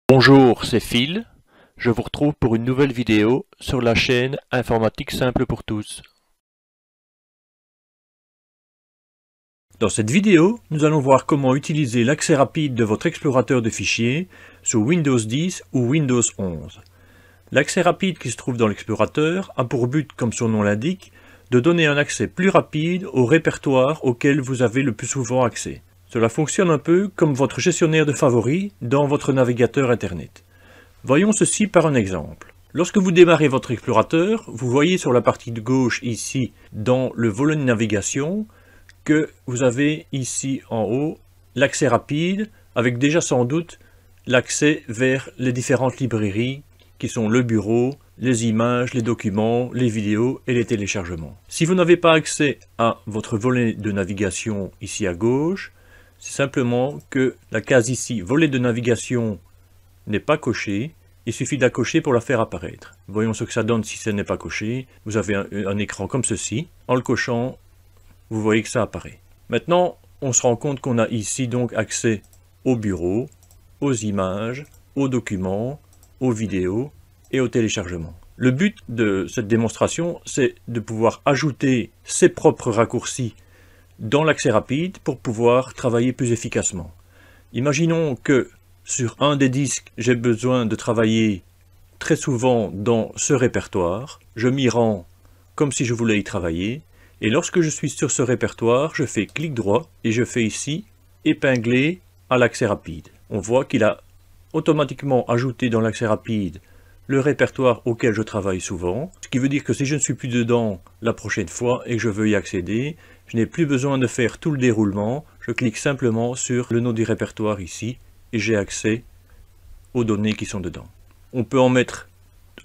Bonjour, c'est Phil. Je vous retrouve pour une nouvelle vidéo sur la chaîne Informatique Simple pour tous. Dans cette vidéo, nous allons voir comment utiliser l'accès rapide de votre explorateur de fichiers sous Windows 10 ou Windows 11. L'accès rapide qui se trouve dans l'explorateur a pour but, comme son nom l'indique, de donner un accès plus rapide au répertoire auquel vous avez le plus souvent accès. Cela fonctionne un peu comme votre gestionnaire de favoris dans votre navigateur Internet. Voyons ceci par un exemple. Lorsque vous démarrez votre explorateur, vous voyez sur la partie de gauche ici, dans le volet de navigation, que vous avez ici en haut l'accès rapide, avec déjà sans doute l'accès vers les différentes librairies qui sont le bureau, les images, les documents, les vidéos et les téléchargements. Si vous n'avez pas accès à votre volet de navigation ici à gauche, c'est simplement que la case ici, volet de navigation, n'est pas cochée. Il suffit de la cocher pour la faire apparaître. Voyons ce que ça donne si ce n'est pas coché. Vous avez un écran comme ceci. En le cochant, vous voyez que ça apparaît. Maintenant, on se rend compte qu'on a ici donc accès au bureau, aux images, aux documents, aux vidéos et au téléchargement. Le but de cette démonstration, c'est de pouvoir ajouter ses propres raccourcis dans l'accès rapide pour pouvoir travailler plus efficacement. Imaginons que sur un des disques, j'ai besoin de travailler très souvent dans ce répertoire. Je m'y rends comme si je voulais y travailler. Et lorsque je suis sur ce répertoire, je fais clic droit et je fais ici épingler à l'accès rapide. On voit qu'il a automatiquement ajouté dans l'accès rapide le répertoire auquel je travaille souvent, ce qui veut dire que si je ne suis plus dedans la prochaine fois et que je veux y accéder, je n'ai plus besoin de faire tout le déroulement, je clique simplement sur le nom du répertoire ici et j'ai accès aux données qui sont dedans. On peut en mettre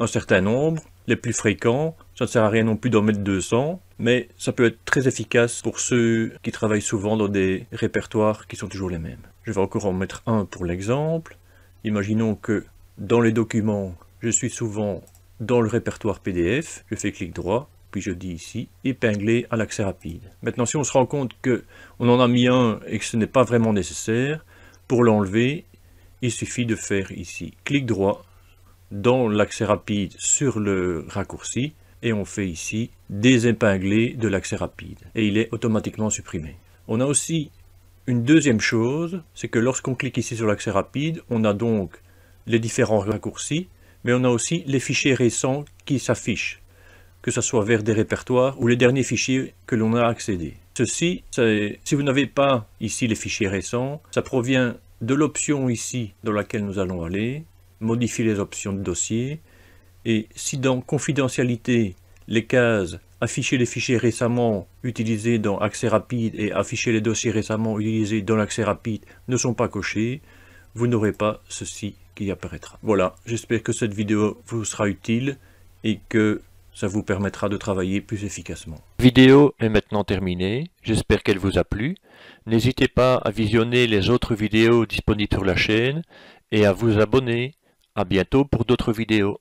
un certain nombre, les plus fréquents, ça ne sert à rien non plus d'en mettre 200, mais ça peut être très efficace pour ceux qui travaillent souvent dans des répertoires qui sont toujours les mêmes. Je vais encore en mettre un pour l'exemple. Imaginons que dans les documents, je suis souvent dans le répertoire PDF, je fais clic droit, puis je dis ici, épingler à l'accès rapide. Maintenant, si on se rend compte qu'on en a mis un et que ce n'est pas vraiment nécessaire, pour l'enlever, il suffit de faire ici, clic droit, dans l'accès rapide sur le raccourci, et on fait ici, désépingler de l'accès rapide, et il est automatiquement supprimé. On a aussi une deuxième chose, c'est que lorsqu'on clique ici sur l'accès rapide, on a donc les différents raccourcis, mais on a aussi les fichiers récents qui s'affichent, que ce soit vers des répertoires ou les derniers fichiers que l'on a accédé. Ceci, si vous n'avez pas ici les fichiers récents, ça provient de l'option ici dans laquelle nous allons aller, modifier les options de dossier, et si dans confidentialité, les cases afficher les fichiers récemment utilisés dans accès rapide et afficher les dossiers récemment utilisés dans l'accès rapide ne sont pas cochés, vous n'aurez pas ceci qui apparaîtra. Voilà, j'espère que cette vidéo vous sera utile et que ça vous permettra de travailler plus efficacement. La vidéo est maintenant terminée, j'espère qu'elle vous a plu. N'hésitez pas à visionner les autres vidéos disponibles sur la chaîne et à vous abonner. À bientôt pour d'autres vidéos.